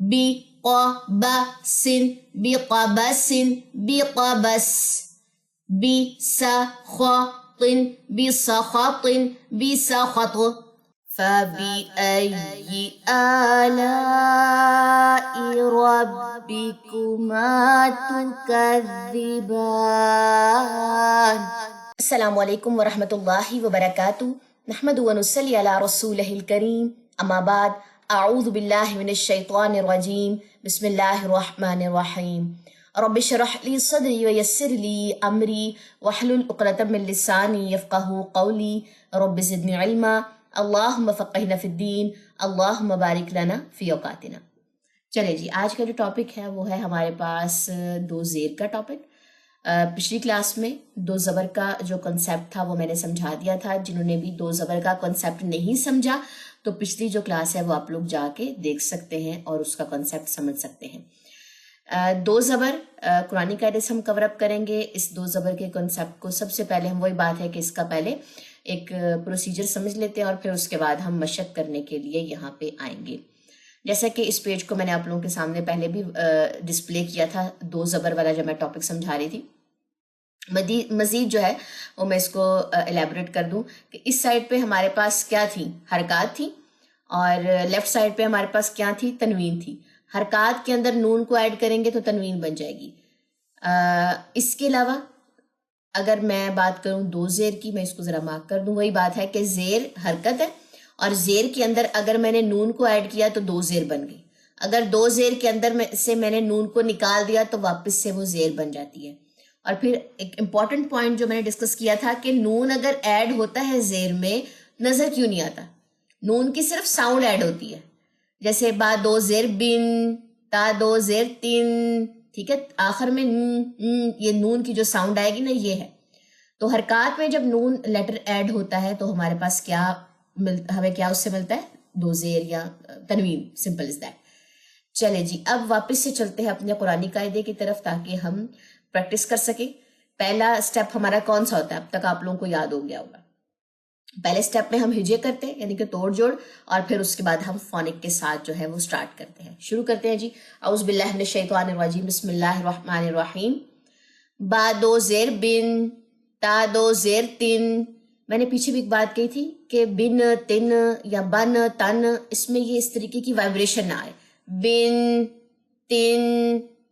بقبس بقبس بقبس، بسخط بسخط بسخط. فبأي آلاء ربكما تكذبان. السلام علیکم ورحمۃ اللہ وبرکاتہ. نحمد ونصلی علی رسولہ الکریم. اما بعد، اعوذ باللہ من الشیطان الرجیم. بسم اللہ الرحمن الرحیم. رب اشرح لی صدری ویسر لی امری واحلل عقدۃ من لسانی یفقہوا قولی. رب زدنی علما. اللہم فقہنا فی الدین. اللہم بارک لنا فی اوقاتنا. چلے جی، آج کا جو ٹاپک ہے وہ ہے ہمارے پاس دو زیر کا ٹاپک. پچھلی کلاس میں دو زبر کا جو کنسیپٹ تھا وہ میں نے سمجھا دیا تھا. جنہوں نے بھی دو زبر کا کنسیپٹ نہیں سمجھا تو پچھلی جو کلاس ہے وہ آپ لوگ جا کے دیکھ سکتے ہیں اور اس کا کنسیپٹ سمجھ سکتے ہیں. دو زبر قرآنی قاعدے سے ہم کور اپ کریں گے. اس دو زبر کے کنسیپٹ کو سب سے پہلے ہم وہی بات ہے کہ اس کا پہلے ایک پروسیجر سمجھ لیتے ہیں اور پھر اس کے بعد ہم مشق کرنے کے لیے یہاں پہ آئیں گے. جیسا کہ اس پیج کو میں نے آپ لوگوں کے سامنے پہلے بھی ڈسپلے کیا تھا دو زبر والا جب میں ٹاپک سمجھا رہی تھی. مزید جو ہے وہ میں اس کو الیبوریٹ کر دوں کہ اس سائڈ پہ ہمارے پاس کیا تھی، حرکات تھی، اور لیفٹ سائڈ پہ ہمارے پاس کیا تھی، تنوین تھی. حرکات کے اندر نون کو ایڈ کریں گے تو تنوین بن جائے گی. اس کے علاوہ اگر میں بات کروں دو زیر کی، میں اس کو ذرا مارک کر دوں. وہی بات ہے کہ زیر حرکت ہے اور زیر کے اندر اگر میں نے نون کو ایڈ کیا تو دو زیر بن گئی. اگر دو زیر کے اندر سے میں نے نون کو نکال دیا تو واپس سے وہ زیر بن جاتی ہے. اور پھر ایک امپورٹنٹ پوائنٹ جو میں نے ڈسکس کیا تھا کہ نون اگر ایڈ ہوتا ہے زیر میں نظر کیوں نہیں آتا. نون کی صرف ساؤنڈ ایڈ ہوتی ہے، جیسے با دو زیر بن، تا دو زیر تن، ٹھیک ہے. آخر میں یہ نون کی جو ساؤنڈ آئے گی نا یہ ہے. تو حرکات میں جب نون لیٹر ایڈ ہوتا ہے تو ہمارے پاس کیا ہمیں کیا اس سے ملتا ہے، دو زیر یا تنوین. Simple is that. چلے جی، اب واپس سے چلتے ہیں اپنے قرآنی قاعدے کی طرف تاکہ ہم پریکٹس کر سکیں. پہلا سٹیپ ہمارا کون سا ہوتا ہے، اب تک آپ لوگوں کو یاد ہو گیا ہوگا. پہلے سٹیپ میں ہم ہجے کرتے ہیں یعنی کہ توڑ جوڑ، اور پھر اس کے بعد ہم فونک کے ساتھ جو ہے وہ سٹارٹ کرتے ہیں. شروع کرتے ہیں جی. اعوذ باللہ من الشیطان الرجیم. بسم اللہ الرحمن الرحیم. با دو زیر بن، تا دو زیر تن. میں نے پیچھے بھی ایک بات کہی تھی کہ بن تن یا بن تن، اس میں یہ اس طریقے کی وائبریشن نہ آئے. بن تن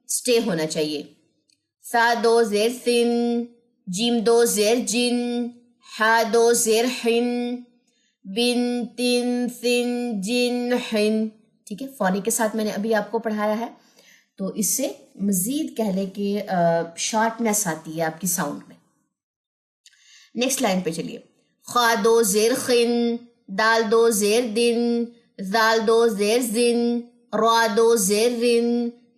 سٹے ہونا چاہیے. سا دو زیر سن، جیم دو زیر جن، ہا دو زیر حن، بن تن سن جن حن. ٹھیک ہے. فونی کے ساتھ میں نے ابھی آپ کو پڑھایا ہے تو اس سے مزید کہہ لیں کہ شارپنیس آتی ہے آپ کی ساؤنڈ میں. نیکسٹ لائن پہ چلیے. خا دو زیر خن، دال دو زیر دن، زال دو زیر زن، را دو زیر رن،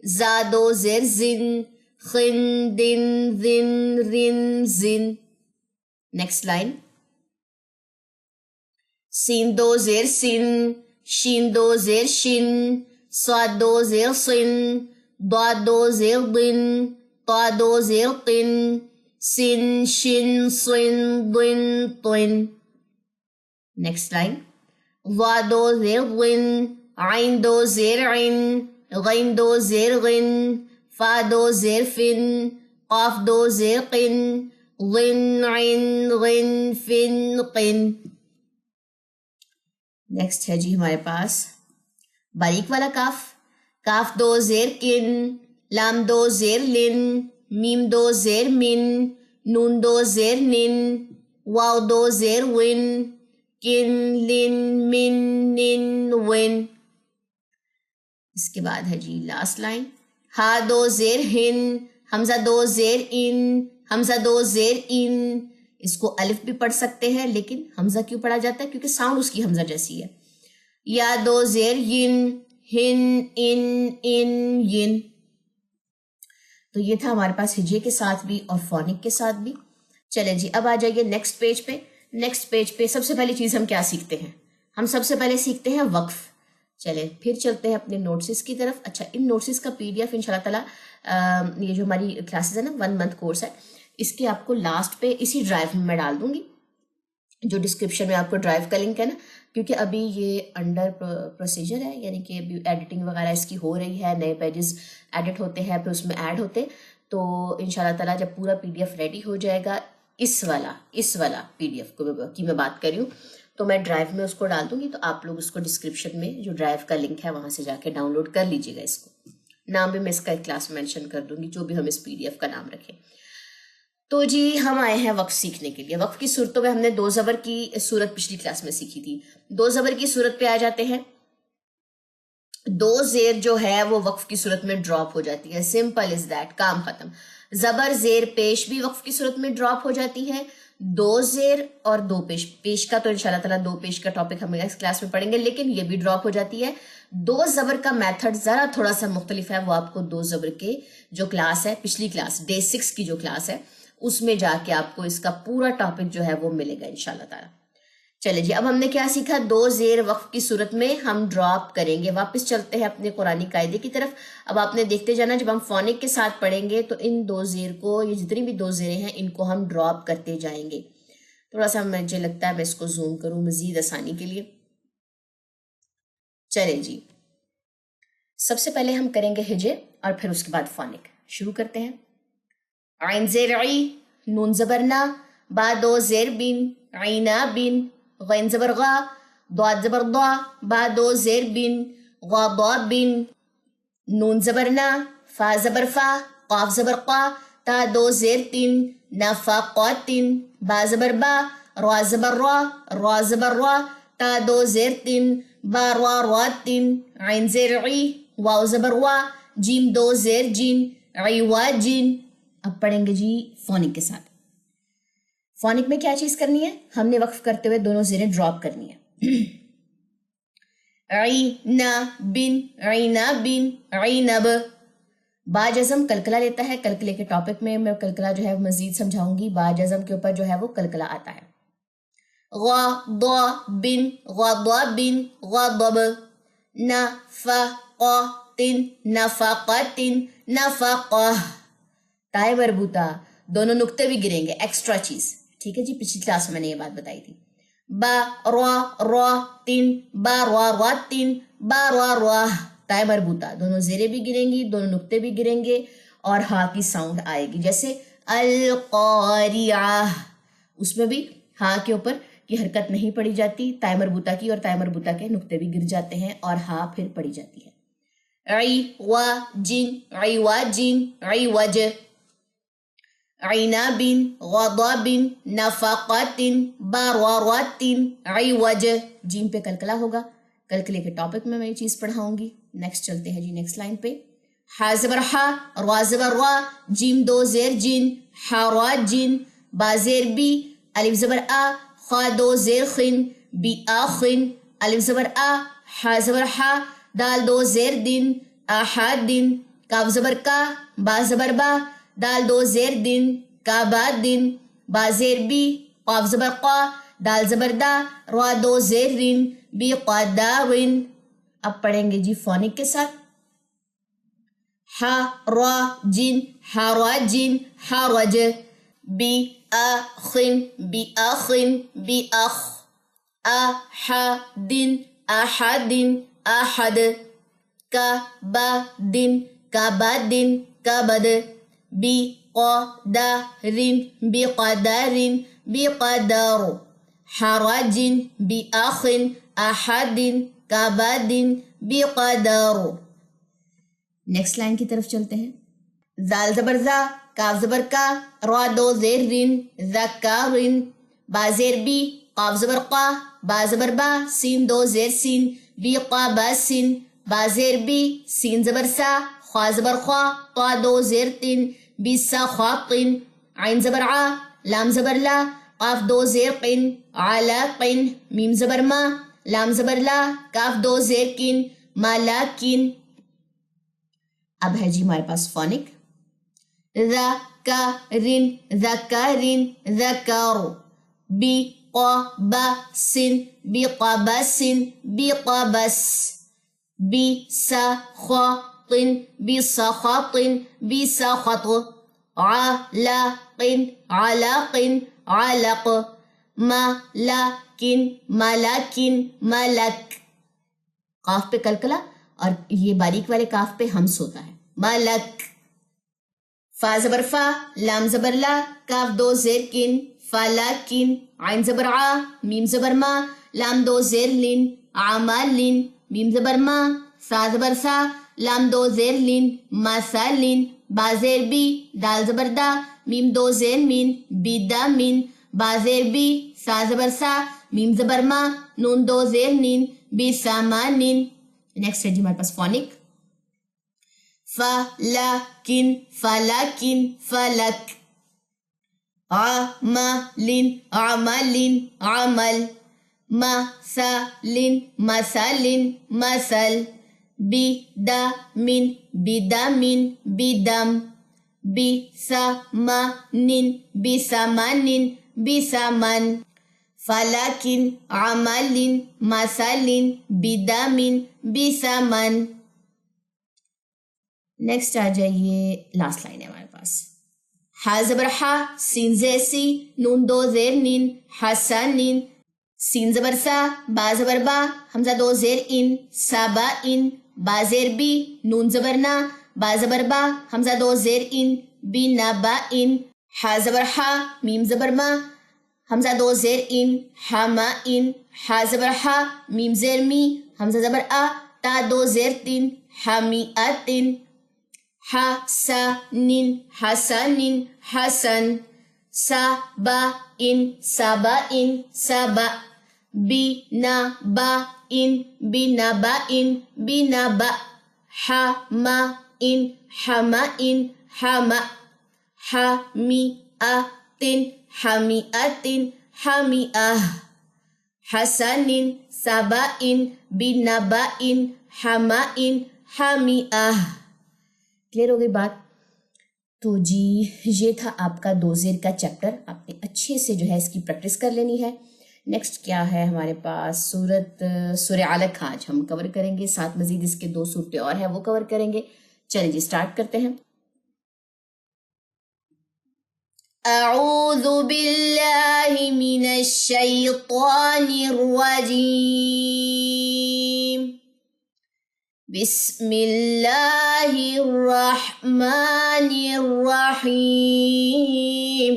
زا دو زیر زن، خن دن زن رن زن. Next line. سین دو زیر سن، شین دو زیر شن، صاد دو زیر صن، ضاد دو زیر ضن، طا دو زیر طن، سن شن صن ضن طن. Next line. ضا دو زیر ضن، عین دو زیر عن، غین دو زیر غن، فا دو زیر فن، قاف دو زیر قن، غن عن غن فن قن. نیکسٹ ہے جی ہمارے پاس باریک والا کاف. کاف دو زیر کن، لام دو زیر لن، میم دو زیر من، نون دو زیر نن، واو دو زیر ون، کن لن من نن ون. اس کے بعد ہے جی لاسٹ لائن. ہا دو زیر ہن، حمزہ دو زیر ان، حمزہ دو زیر ان. اس کو الف بھی پڑھ سکتے ہیں لیکن حمزہ کیوں پڑھا جاتا ہے، کیونکہ ساؤنڈ اس کی حمزہ جیسی ہے. یا دو زیر ین، ہن ان ین. تو یہ تھا ہمارے پاس ہجے کے ساتھ بھی اور فونک کے ساتھ بھی. چلیں جی، اب آ جائیے نیکسٹ پیج پہ. نیکسٹ پیج پہ سب سے پہلی چیز ہم کیا سیکھتے ہیں، ہم سب سے پہلے سیکھتے ہیں وقف. چلیں پھر چلتے ہیں اپنے نوٹسز کی طرف. اچھا، ان نوٹسز کا PDF ان شاء اللہ تعالیٰ یہ جو ہماری کلاسز ہے نا 1 month کورس ہے، اس کے آپ کو لاسٹ پہ اسی ڈرائیو میں ڈال دوں گی. جو ڈسکرپشن میں آپ کو ڈرائیو کا لنک ہے نا کیونکہ ابھی یہ انڈر پروسیجر ہے، یعنی کہ ابھی ایڈیٹنگ وغیرہ اس کی ہو رہی ہے، نئے پیجز ایڈٹ ہوتے ہیں پھر اس میں ایڈ ہوتے. تو ان شاء اللہ تعالیٰ جب پورا PDF ریڈی ہو جائے گا، اس والا PDF کی میں بات کر رہی ہوں، تو میں ڈرائیو میں اس کو ڈال دوں گی. تو آپ لوگ اس کو ڈسکرپشن میں جو ڈرائیو کا لنک ہے وہاں سے جا کے ڈاؤن لوڈ کر لیجیے گا. اس کو نام بھی میں اس کا ایک کلاس مینشن کر دوں گی، جو بھی ہم اس PDF کا نام رکھیں. تو جی ہم آئے ہیں وقف سیکھنے کے لیے. وقف کی صورتوں میں ہم نے 2 زبر کی صورت پچھلی کلاس میں سیکھی تھی. 2 زبر کی صورت پہ آ جاتے ہیں. 2 زیر جو ہے وہ وقف کی صورت میں ڈراپ ہو جاتی ہے. سمپل از دیٹ، کام ختم. زبر زیر پیش بھی وقف کی صورت میں ڈراپ ہو جاتی ہے. 2 زیر اور 2 پیش. پیش کا تو انشاءاللہ تعالیٰ 2 پیش کا ٹاپک ہم اس کلاس میں پڑھیں گے، لیکن یہ بھی ڈراپ ہو جاتی ہے. 2 زبر کا میتھڈ ذرا تھوڑا سا مختلف ہے، وہ آپ کو 2 زبر کے جو کلاس ہے، پچھلی کلاس ڈے 6 کی جو کلاس ہے اس میں جا کے آپ کو اس کا پورا ٹاپک جو ہے وہ ملے گا انشاءاللہ تعالیٰ. چلے جی، اب ہم نے کیا سیکھا؟ 2 زیر وقف کی صورت میں ہم ڈراپ کریں گے. واپس چلتے ہیں اپنے قرآنی قاعدے کی طرف. اب آپ نے دیکھتے جانا، جب ہم فونک کے ساتھ پڑھیں گے تو ان 2 زیر کو، یہ جتنی بھی 2 زیریں ہیں ان کو ہم ڈراپ کرتے جائیں گے. تھوڑا سا مجھے لگتا ہے میں اس کو زوم کروں مزید آسانی کے لیے. چلے جی، سب سے پہلے ہم کریں گے ہجے اور پھر اس کے بعد فونک. شروع کرتے ہیں. عین زیر عی، نون زبر نا، با 2 زیر بن، عینا بن، غین زبر غا، ضاد زبر ضا، با 2 زیر بن، غا ضا بن، نون زبر نا، فا زبر فا، قاف زبر قا، تا 2 زیر تن، نا فا قاتن، با زبر با، را زبر را، را زبر را، تا 2 زیر تن، با را راتن، عین زیر عی، واو زبر وا، جیم 2 زیر جن، عی وا جن. اب پڑھیں گے جی فونک کے ساتھ. فونک میں کیا چیز کرنی ہے؟ ہم نے وقف کرتے ہوئے دونوں زیریں ڈراپ کرنی ہے. عینا بن، عینا بن، عینب. با جزم کلکلا لیتا ہے. کلکلے کے ٹاپک میں کلکلا جو ہے مزید سمجھاؤں گی. با جزم کے اوپر جو ہے وہ کلکلا آتا ہے. غا ضا بن، غضا بن، غضب. نفقاتن، نفقاتن، نفقہ. تائے مربوطہ، دونوں نقطے بھی گریں گے، ایکسٹرا چیز. ٹھیک ہے جی، پچھلی کلاس میں نے یہ بات بتائی تھی. با را را تن، با را را تن، با را را. تائے مربوطہ، دونوں زیریں بھی گریں گی، دونوں نقطے بھی گریں گے اور ہا کی ساؤنڈ آئے گی. جیسے القاریعہ، اس میں بھی ہا کے اوپر کی حرکت نہیں پڑی جاتی، تائے مربوطہ کی، اور تائے مربوطہ کے نقطے بھی گر جاتے ہیں اور ہا پھر پڑی جاتی ہے. عی وا جن، عی وا جن، عی وج. عینا بن، غضا بن، نفقاتن، باروراتن، عیوج. جیم پہ کلکلا ہوگا. کلکلے کے ٹاپک میں یہ چیز پڑھاؤں گی. نیکسٹ چلتے ہیں جی نیکسٹ لائن پہ. ہا زبر ہا، را زبر را، جیم 2 زیر جن، حارا جن. با زیر بی، الف زبر آ، خا 2 زیر خن، بی آخن. الف زبر آ، ہا زبر ہا، دال 2 زیر دن، آحادن. کاف زبر کا، با زبر با، دال 2 زیر دن، کا بعد دن. با زیر بی، قاف زبر قا، دال زبر دا، را 2 زیر رن، بی قدارن. اب پڑھیں گے جی فونک کے ساتھ. ہا را جن، ہارا جن، ہارج. بی آخن، بی آخن، بی آخ. آحادن، آحادن، آحد. کا با دن، کا بعد کا بد. بی قدارن، بی قدارن، بی قدار. حراجن، بی آخن، آحادن، کا بعدن، بی قدار. نیکسٹ لائن کی طرف چلتے ہیں. زال زبر زا، کاف زبر کا، را 2 زیر رن، ذکارن. با زیر بی، قاف زبر قا، با زبر با، سین 2 زیر سین، بی قا با سین. با زیر بی، سین زبر سا، خوا زبر خوا، طا 2 زیر تن، بی سا خواقن. عین زبر عا، لام زبر لا، قاف 2 زیر قن، علاقن. میم زبر ما، لام زبر لا، کاف 2 زیر کن، مالاکن. اب ہے جی ہمارے پاس فونک. ذکرن، ذکرن، ذکر. بی قبسن، بی قبسن، بی قبس. بی سخطن، بی سخطن، بی سخط. علاقن، علاقن، علق. ملکن، ملکن ملکن ملک، قاف پہ کلکلا اور یہ باریک والے کاف پہ ہمس ہوتا ہے، ملک. فا زبر فا، لام زبر لا، کاف دو زیر کن، فلکن. عین زبر ع، میم زبر ما، لام دو زیر لن، عملن. میم زبر ما، سا زبر سا، لام دو زیر لن، مثلن. با زیر بی، دال زبر دا، میم دو زیر من، بدمن. با زیر بی، سا زبر سا، میم زبر ما، نون دو زیر نین، بثمنن. نیکسٹ ہے جی ہمارے پاس فونک. فلکن فلکن فلک. عمل عمل عمل. مثل مثل مثل. بدم بدم بدم. بثمن بثمن بثمن. فلکن عمل مثل بدم بثمن. نیکسٹ آ جائیے، لاسٹ لائن ہے ہمارے پاس. ہا زبر ہا، سین زیر سی، نون دو زیر نین، حسنن. سین زبر سا، با زبر با، حمزہ دو زیر ان، سبا ان. با زیر بی، نون زبر نا، با زبر با، حمزہ دو زیر ان، بنبا ان. ہا زبر ہا، میم زبر ما، حمزہ دو زیر ان، حما ان. ہا زبر ہا، میم زیر می، حمزہ زبر آ، تا دو زیر تین، حمیاتن. حسنن حسنن حسن. سبا ان سبا ان سبا. بنبا ان بنبا ان بنبا. حما ان حما ان حما. حمیاتن حمیاتن حمیہ. حسن سبا بنبا حما حمیہ. کلیئر ہو گئی بات؟ تو جی یہ تھا آپ کا دو زیر کا چیپٹر. آپ نے اچھے سے جو ہے اس کی پریکٹس کر لینی ہے. نیکسٹ کیا ہے ہمارے پاس؟ سورہ علق آج ہم کور کریں گے، ساتھ مزید اس کے دو صورتیں اور ہیں وہ کور کریں گے. چلیں جی سٹارٹ کرتے ہیں. اعوذ باللہ من الشیطان الرجیم. بسم اللہ الرحمن الرحیم.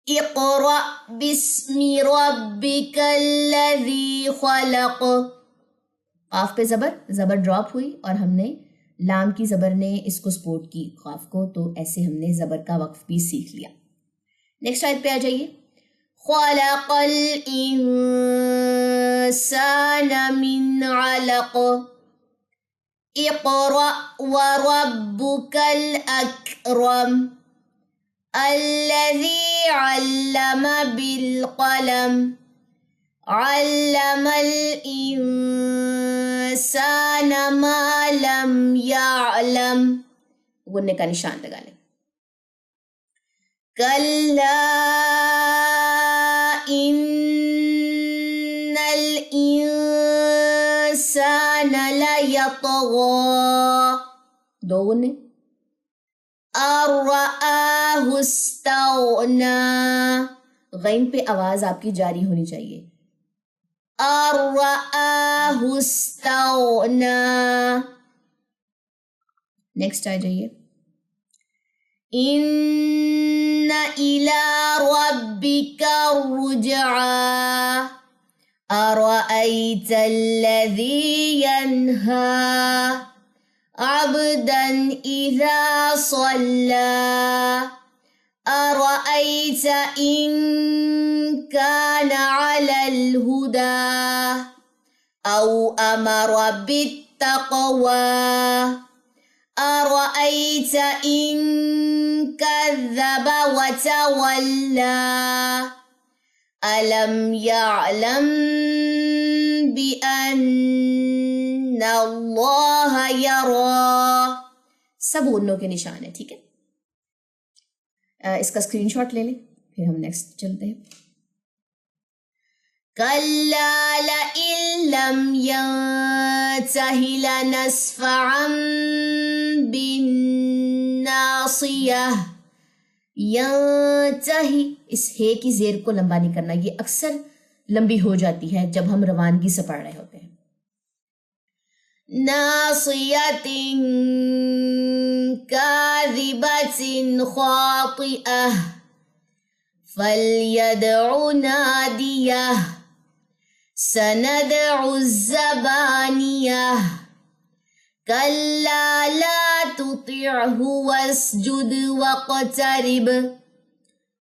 اقرأ بسم ربک الذی خلق. قاف پہ زبر ڈراپ ہوئی اور ہم نے لام کی زبر نے اس کو سپورٹ کی قاف کو، تو ایسے ہم نے زبر کا وقف بھی سیکھ لیا. نیکسٹ آیت پہ آ جائیے. خلق الانسان من علق. اقرأ وربك الاکرم. الذي علم بالقلم. علم الانسان ما لم يعلم. غننے کا نشان لگا لیں. کلا ان الانسان لیطغی. دو غنے. ان رآہ استغنی. غین پہ آواز آپ کی جاری ہونی چاہیے. ان رآہ استغنی. نیکسٹ آ جائیے. ان الی ربک الرجعی. ارأیت الذی ینہی عبدا اذا صلی. ارأیت ان کان علی الہدی او امر بالتقوی. ارأیت ان کذب وتولی. الم یعلم بأن اللہ یری. سب غنوں کے نشان ہے، ٹھیک ہے. اس کا اسکرین شاٹ لے لیں، پھر ہم نیکسٹ چلتے ہیں. کلا لئن لم ینتہ لنسفعا بالناصیہ. ینتہی، اس ہے کی زیر کو لمبا نہیں کرنا، یہ اکثر لمبی ہو جاتی ہے جب ہم روانگی سے پڑھ رہے ہوتے ہیں. ناصیۃ کاذبۃ خاطئہ فلیدع نادیہ سندع الزبانیہ کلا لا تطعہ واسجد واقترب.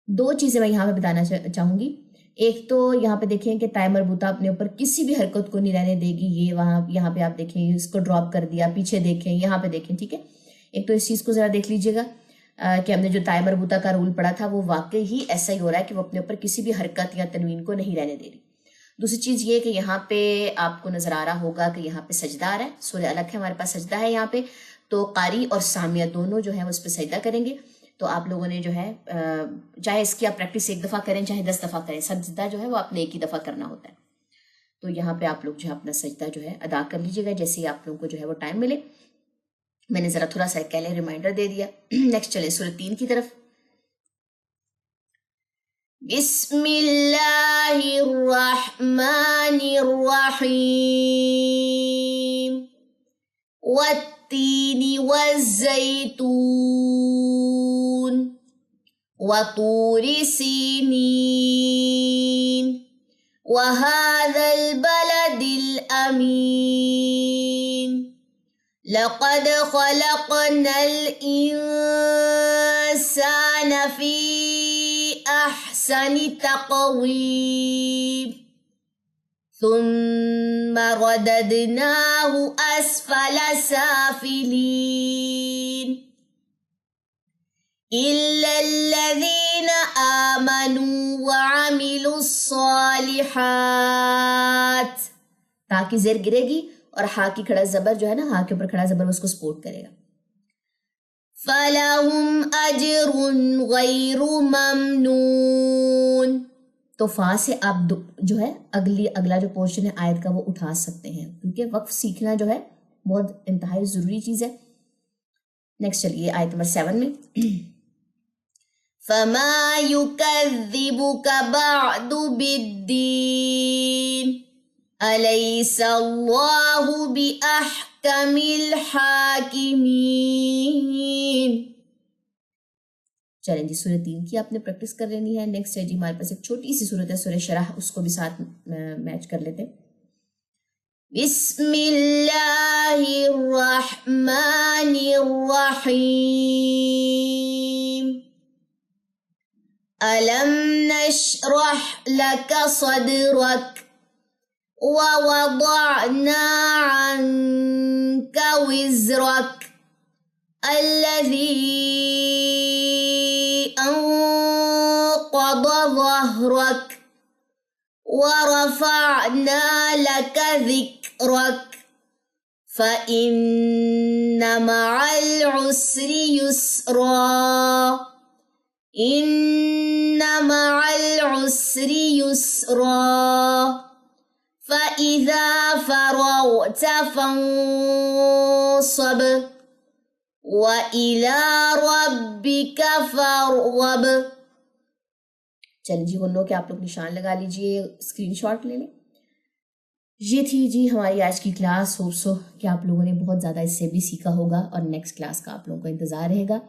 دو چیزیں میں یہاں پہ بتانا چاہوں گی. ایک تو یہاں پہ دیکھیں کہ تائے مربوطہ اپنے اوپر کسی بھی حرکت کو نہیں رہنے دے گی. یہ وہاں یہاں پہ آپ دیکھیں اس کو ڈراپ کر دیا، پیچھے دیکھیں، یہاں پہ دیکھیں. ٹھیک ہے، ایک تو اس چیز کو ذرا دیکھ لیجیے گا کہ ہم نے جو تائے مربوطہ کا رول پڑھا تھا وہ واقعی ہی ایسا ہی ہو رہا ہے کہ وہ اپنے اوپر کسی بھی حرکت یا تنوین کو نہیں رہنے دے رہی. دوسری چیز یہ کہ یہاں پہ آپ کو نظر آ رہا ہوگا کہ یہاں پہ سجدہ آ رہا ہے. سورہ الگ ہے، ہمارے پاس سجدہ ہے یہاں پہ، تو قاری اور سامیہ دونوں جو ہے وہ اس پہ سجدہ کریں گے. تو آپ لوگوں نے جو ہے چاہے اس کی آپ پریکٹس 1 دفعہ کریں چاہے 10 دفعہ کریں، سجدہ جو ہے وہ آپ نے 1 ہی دفعہ کرنا ہوتا ہے. تو یہاں پہ آپ لوگ جو ہے اپنا سجدہ جو ہے ادا کر لیجیے گا جیسے ہی آپ لوگوں کو جو ہے وہ ٹائم ملے. میں نے ذرا تھوڑا سا پہلے ریمائنڈر دے دیا. نیکسٹ چلیں سورہ 3 کی طرف. بسم اللہ الرحمن الرحیم والتین والزیتون وطور سینین وهذا البلد الأمین لقد خلقنا الإنسان في أحسن تقويم ثم رددناه أسفل سافلين إلا الذين آمنوا وعملوا الصالحات. تاکہ زیر گرے گی اور ہا کی کھڑا زبر جو ہے نا، ہا کے اوپر کھڑا زبر اس کو سپورٹ کرے گا. فَلَهُمْ أَجْرٌ غَيْرُ مَمْنُونَ. تو فا سے آپ جو ہے اگلا جو پورشن ہے آیت کا وہ اٹھا سکتے ہیں، کیونکہ وقف سیکھنا جو ہے بہت انتہائی ضروری چیز ہے. نیکسٹ چلیے آیت نمبر 7 میں. فَمَا يُكَذِّبُكَ بَعْدُ بِالدِّينِ أَلَيْسَ اللَّهُ بِأَحْكَمِ الْحَاكِمِينَ. چلیں جی سورہ 3 کی آپ نے پریکٹس کر لینی ہے. نیکسٹ ہے جی ہمارے پاس ایک چھوٹی سی سورت ہے سورہ شرح، اس کو بھی ساتھ میچ کر لیتے. بسم اللہ الرحمن الرحیم أَلَمْ نَشْرَحْ لَكَ صَدْرَكَ وَوَضَعْنَا عَنْكَ وِزْرَكَ الَّذِي أَنقَضَ ظَهْرَكَ وَرَفَعْنَا لَكَ ذِكْرَكَ فَإِنَّ مَعَ الْعُسْرِ يُسْرًا إِنَّ مَعَ الْعُسْرِ يُسْرًا فَإِذَا فَرَغْتَ فَانصَبْ وَإِلَى رَبِّكَ فَارْغَب. چلیے جی غنوں کے آپ لوگ نشان لگا لیجئے، اسکرین شاٹ لے لیں. یہ تھی جی ہماری آج کی کلاس. ہوپ سو کہ آپ لوگوں نے بہت زیادہ اس سے بھی سیکھا ہوگا اور نیکسٹ کلاس کا آپ لوگوں کو انتظار رہے گا.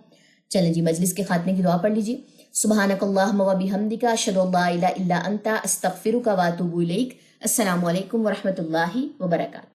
چلیں جی مجلس کے خاتمے کی دعا پڑھ لیجیے. سبحانک اللہم و بحمدک اشہد ان لا الہ الا انت استغفرک و اتوب الیک. السلام علیکم ورحمۃ اللہ وبرکاتہ.